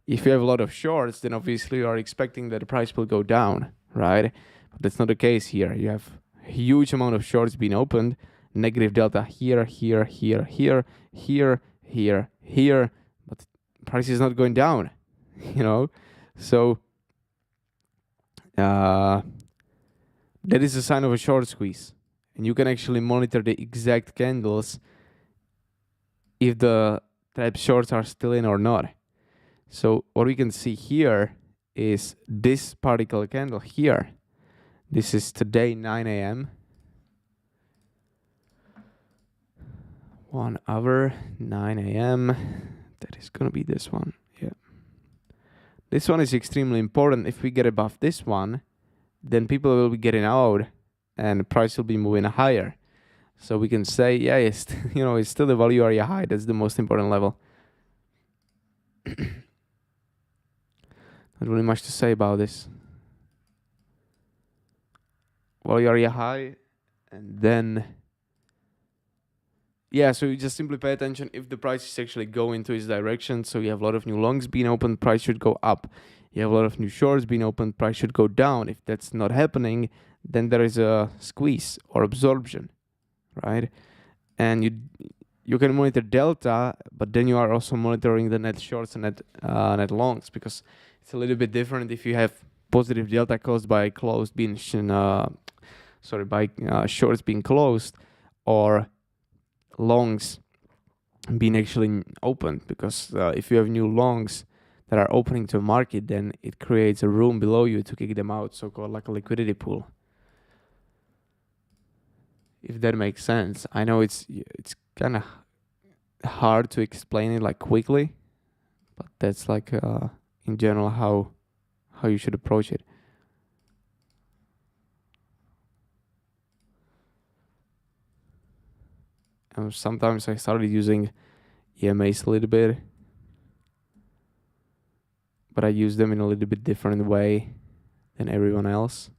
if you have a lot of shorts, then obviously you are expecting that the price will go down, right? But that's not the case here. You have a huge amount of shorts being opened, negative delta here, here, here, here, here, here, here, but price is not going down, you know? So that is a sign of a short squeeze, and you can actually monitor the exact candles if the type shorts are still in or not. So what we can see here is this particle candle here. This is today 9 a.m. 1 hour, 9 a.m. That is gonna be this one. Yeah. This one is extremely important. If we get above this one, then people will be getting out and the price will be moving higher. So we can say, yeah, it's it's still the value area high. That's the most important level. Not really much to say about this. Value area high, and then yeah, so you just simply pay attention if the price is actually going to its direction. So you have a lot of new longs being opened, price should go up. You have a lot of new shorts being opened, price should go down. If that's not happening, then there is a squeeze or absorption, right? And you can monitor delta, but then you are also monitoring the net shorts and net longs, because it's a little bit different if you have positive delta caused by closed being shorts being closed, or longs being actually opened, because if you have new longs that are opening to a market, then it creates a room below you to kick them out, so-called like a liquidity pool. If that makes sense. I know it's kind of hard to explain it like quickly, but that's like in general how you should approach it. And sometimes I started using EMAs a little bit, but I use them in a little bit different way than everyone else.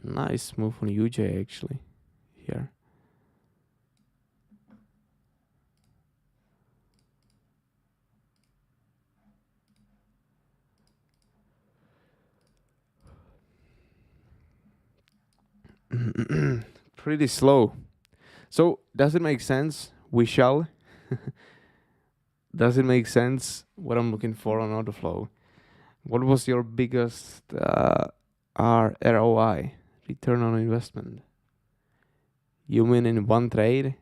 Nice move on UJ actually here. Pretty slow. So does it make sense? We shall. Does it make sense what I'm looking for on order flow? What was your biggest ROI, return on investment? You mean in one trade,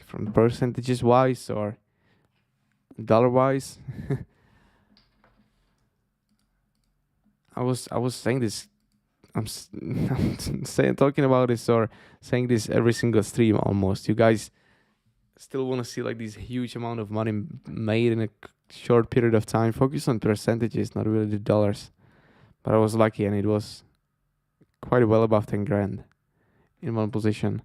from percentages wise or dollar wise? I was saying this. I'm talking about this or saying this every single stream almost. You guys still want to see like this huge amount of money made in a short period of time. Focus on percentages, not really the dollars. But I was lucky, and it was quite well above 10 grand in one position.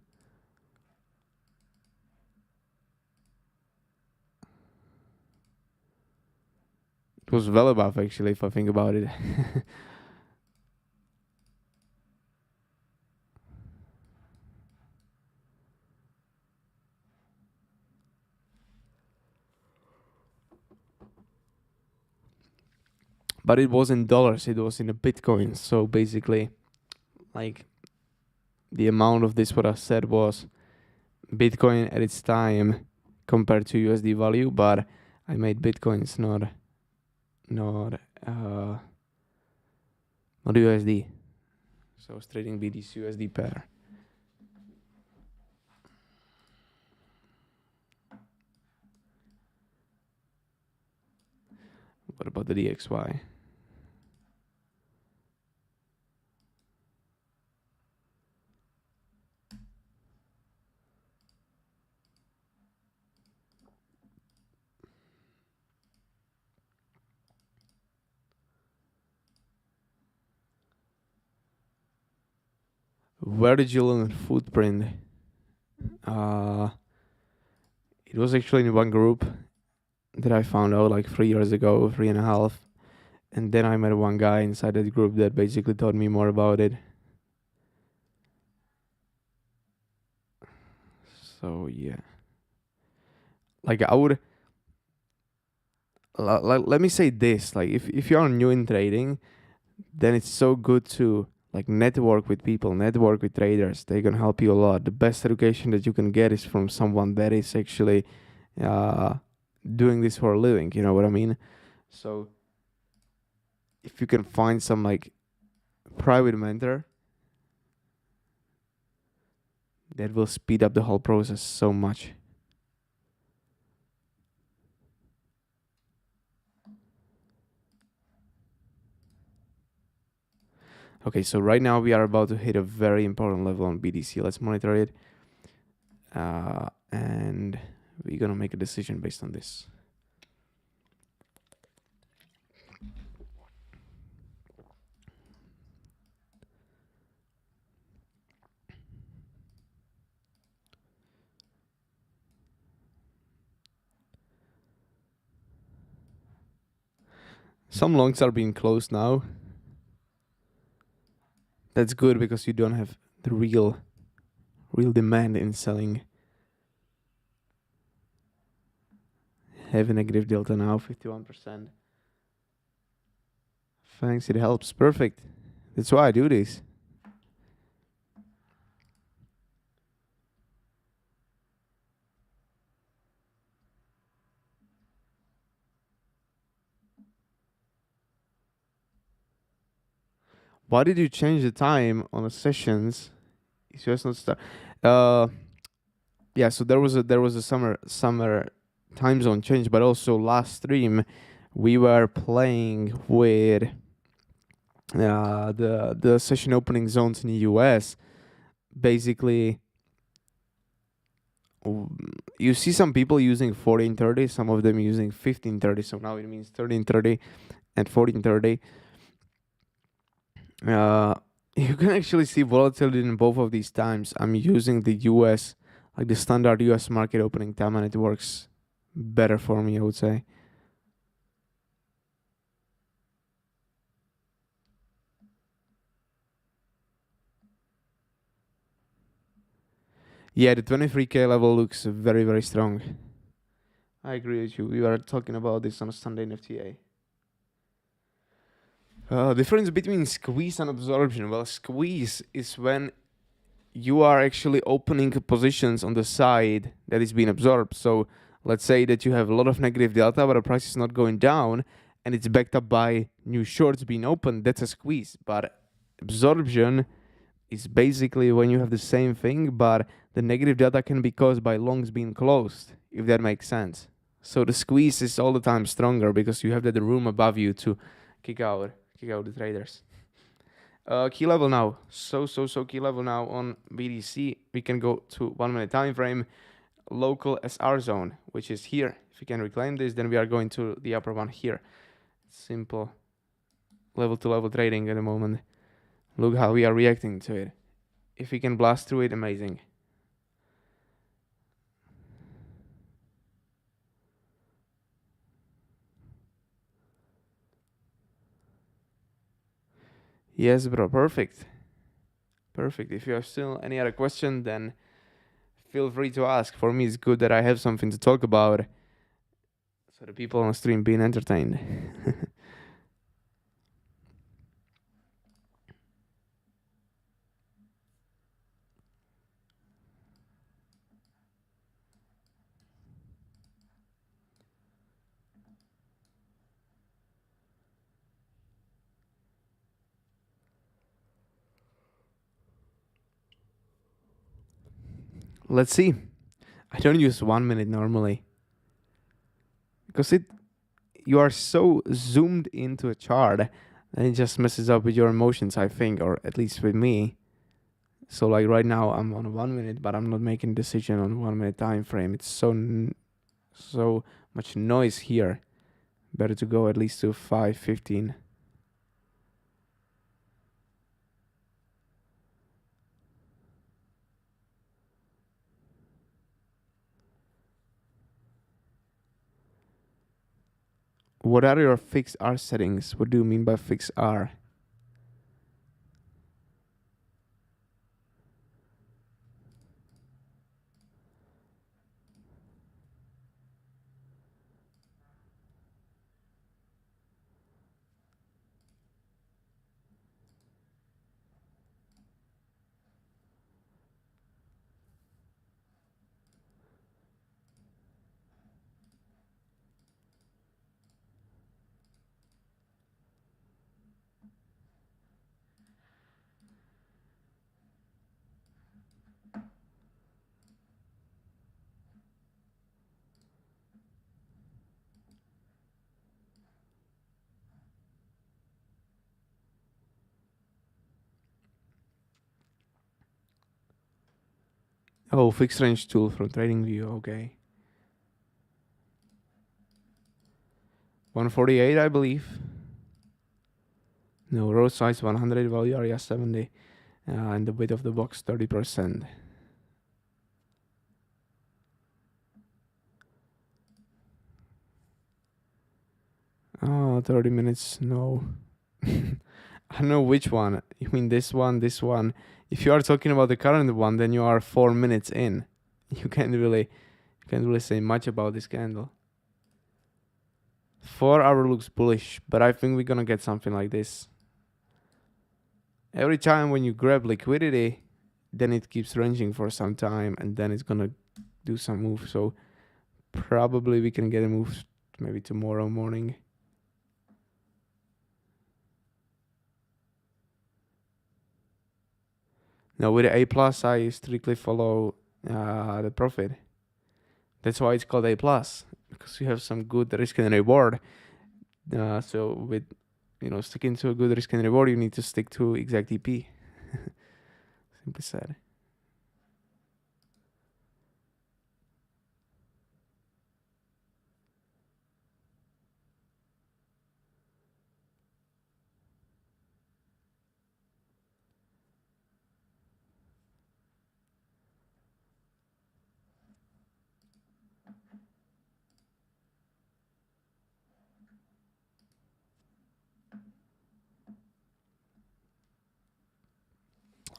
It was well above, actually, if I think about it. But it was in dollars, it was in a Bitcoin. So basically, like, the amount of this, what I said, was Bitcoin at its time compared to USD value, but I made Bitcoins, not USD. So I was trading BTC USD pair. What about the DXY? Where did you learn footprint? Uh, it was actually in one group that I found out like 3 years ago, 3.5. And then I met one guy inside that group that basically taught me more about it. So yeah, like I would, let me say this: like if you're new in trading, then it's so good to like network with people, network with traders. They can help you a lot. The best education that you can get is from someone that is actually uh, doing this for a living. You know what I mean? So if you can find some like private mentor, that will speed up the whole process so much. Okay, so right now we are about to hit a very important level on BTC. Let's monitor it. And we're gonna make a decision based on this. Some longs are being closed now. That's good because you don't have the real demand in selling. Have a negative delta now, 51%. Thanks, it helps. Perfect. That's why I do this. Why did you change the time on the sessions? It's just not start. Uh, yeah. So there was a summer time zone change, but also last stream we were playing with the session opening zones in the US. Basically, you see some people using 1430, some of them using 1530. So now it means 1330 and 1430. You can actually see volatility in both of these times. I'm using the US, like the standard US market opening time, and it works better for me, I would say. Yeah, the 23K level looks very, very strong. I agree with you. We were talking about this on a Sunday in FTA. Difference between squeeze and absorption. Well, squeeze is when you are actually opening positions on the side that is being absorbed. So let's say that you have a lot of negative delta, but the price is not going down and it's backed up by new shorts being opened. That's a squeeze. But absorption is basically when you have the same thing, but the negative delta can be caused by longs being closed, if that makes sense. So the squeeze is all the time stronger because you have that room above you to kick out the traders. Key level now. So key level now on BTC. We can go to 1 minute time frame. Local SR zone, which is here. If we can reclaim this, then we are going to the upper one here. Simple level to level trading at the moment. Look how we are reacting to it. If we can blast through it, amazing. Yes, bro, perfect. Perfect. If you have still any other question, then feel free to ask. For me, it's good that I have something to talk about, so the people on the stream being entertained. Let's see. I don't use 1 minute normally because you are so zoomed into a chart and it just messes up with your emotions, I think, or at least with me. So like right now I'm on 1 minute, but I'm not making a decision on 1 minute time frame. It's so much noise here. Better to go at least to 5:15. What are your fixed R settings? What do you mean by fixed R? Oh, fixed range tool from TradingView. Okay. 148, I believe. No, row size 100, value area 70, and the width of the box 30%. Oh, 30 minutes, no. I don't know which one. You mean this one, this one? If you are talking about the current one, then you are 4 minutes in. You can't really say much about this candle. 4 hour looks bullish, but I think we're gonna get something like this. Every time when you grab liquidity, then it keeps ranging for some time, and then it's gonna do some move. So probably we can get a move maybe tomorrow morning. Now with the A plus, I strictly follow the profit. That's why it's called A plus, because you have some good risk and reward. So with sticking to a good risk and reward, you need to stick to exact EP. Simply said.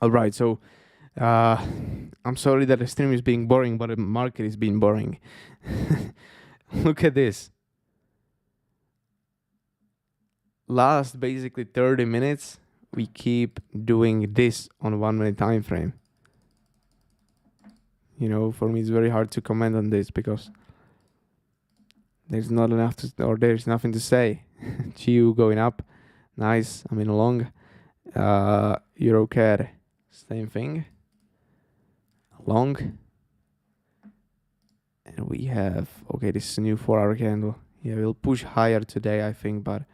All right, so I'm sorry that the stream is being boring, but the market is being boring. Look at this. Last basically 30 minutes, we keep doing this on 1 minute time frame. For me, it's very hard to comment on this because there's not enough or there's nothing to say. GU going up, nice. I mean, long. EuroCAD, same thing. Long. And we have, okay, this is a new 4-hour candle. Yeah, we'll push higher today, I think, but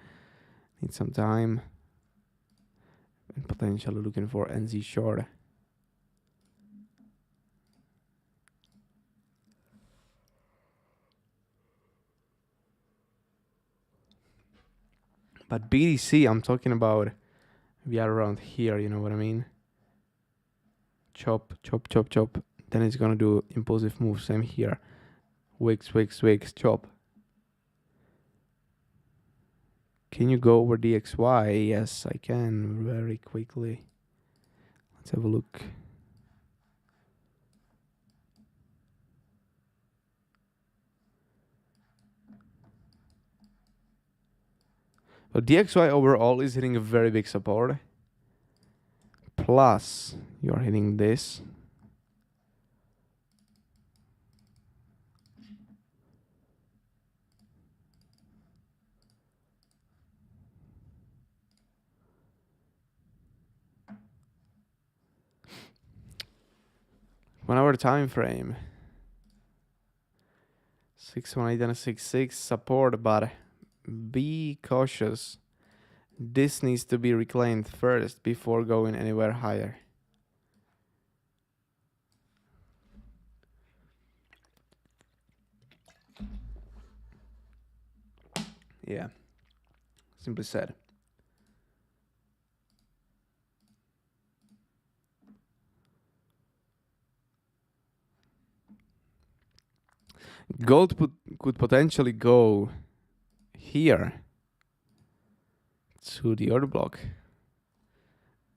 need some time. And potentially looking for NZ short. But BDC, I'm talking about, we are around here, you know what I mean? Chop, chop, chop, chop. Then it's gonna do impulsive move, same here. Wicks, wicks, wicks, chop. Can you go over DXY? Yes, I can very quickly. Let's have a look. So DXY overall is hitting a very big support. Plus, you're hitting this. One hour time frame. 618 and a 66 support, but be cautious. This needs to be reclaimed first before going anywhere higher. Yeah, simply said. Gold could potentially go here to the order block.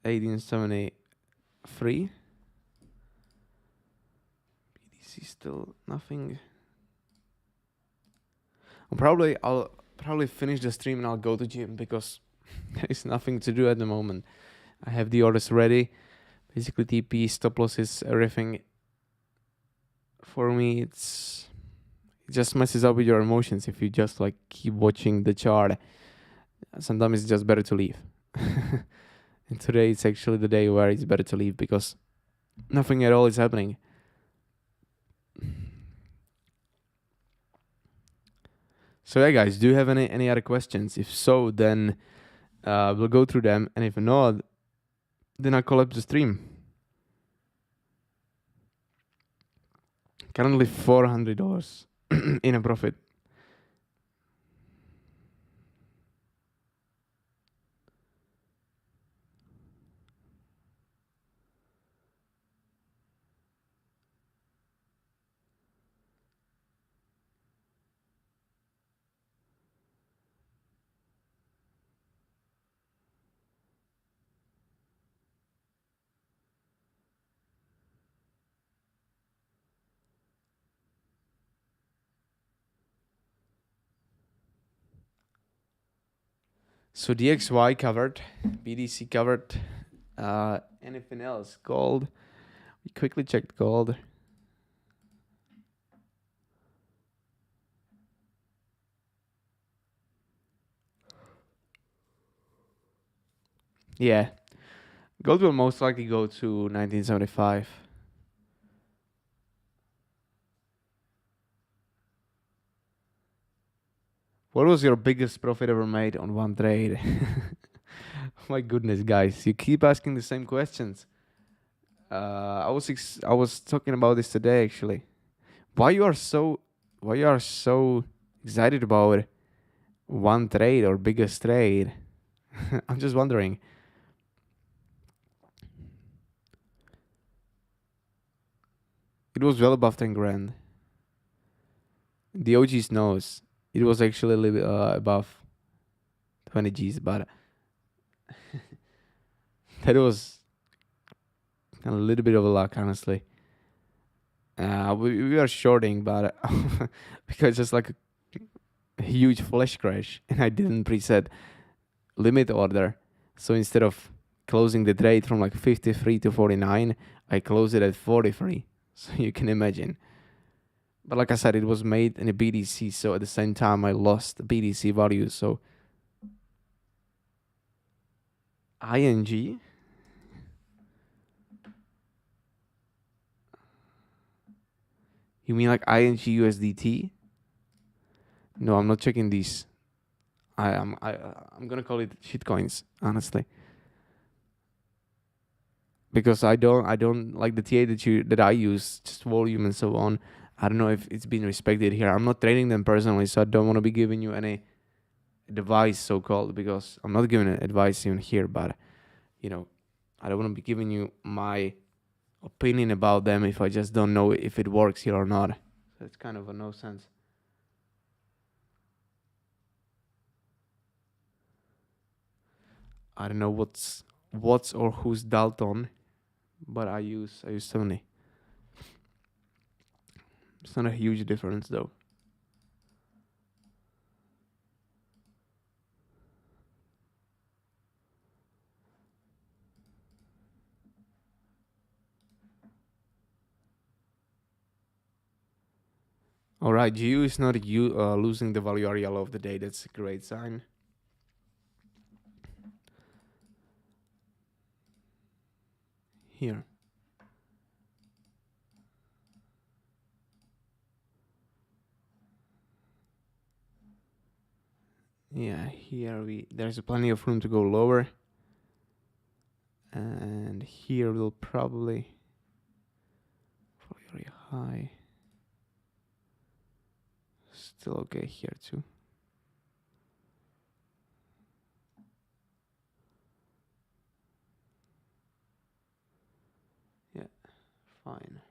1873. BTC still nothing. I'll probably finish the stream and I'll go to gym because there's nothing to do at the moment. I have the orders ready. Basically TP, stop losses, everything. For me, it just messes up with your emotions if you just like keep watching the chart. Sometimes it's just better to leave. And today it's actually the day where it's better to leave because nothing at all is happening. So yeah, guys, do you have any other questions? If so, then we'll go through them, and if not, then I'll collapse the stream. Currently $400 in a profit. So DXY covered, BDC covered. Anything else? Gold. We quickly checked gold. Yeah, gold will most likely go to 1975. What was your biggest profit ever made on one trade? My goodness, guys, you keep asking the same questions. I was talking about this today actually. Why you are so excited about one trade or biggest trade? I'm just wondering. It was well above 10 grand. The OGs knows it was actually a little bit above 20 G's, but that was a little bit of a luck, honestly. We are shorting, but because it's like a huge flash crash, and I didn't preset limit order. So instead of closing the trade from like 53 to 49, I closed it at 43. So you can imagine. But like I said, it was made in a BDC, so at the same time I lost the BDC value. So ING. You mean like ING USDT? No, I'm not checking these. I'm gonna call it shitcoins, honestly, because I don't like the TA that I use, just volume and so on. I don't know if it's been respected here. I'm not trading them personally, so I don't want to be giving you any advice, so called, because I'm not giving advice even here. But you know, I don't want to be giving you my opinion about them if I just don't know if it works here or not. So it's kind of a no sense. I don't know what's or who's Dalton, but I use 70. It's not a huge difference though. All right, GU is not losing the value area of the day. That's a great sign. Here. Yeah, here there's plenty of room to go lower. And here we'll probably very high. Still okay here too. Yeah, fine.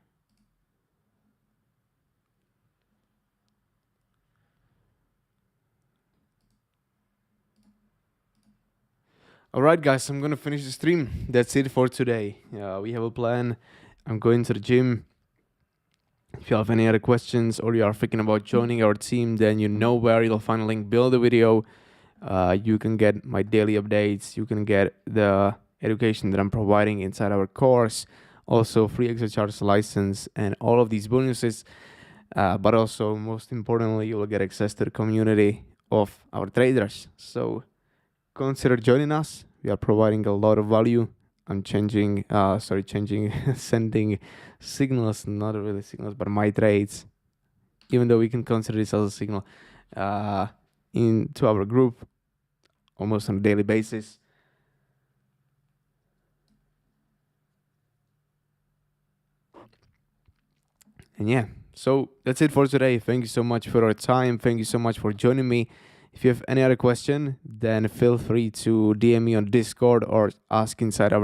All right, guys, I'm gonna finish the stream. That's it for today. We have a plan. I'm going to the gym. If you have any other questions or you are thinking about joining our team, then you know where you'll find a link below the video. You can get my daily updates. You can get the education that I'm providing inside our course, also free Exocharts license and all of these bonuses. But also, most importantly, you will get access to the community of our traders. So consider joining us. We are providing a lot of value. I'm changing, sending signals, not really signals, but my trades, even though we can consider this as a signal, into our group almost on a daily basis. And yeah, so that's it for today. Thank you so much for your time. Thank you so much for joining me. If you have any other question, then feel free to DM me on Discord or ask inside our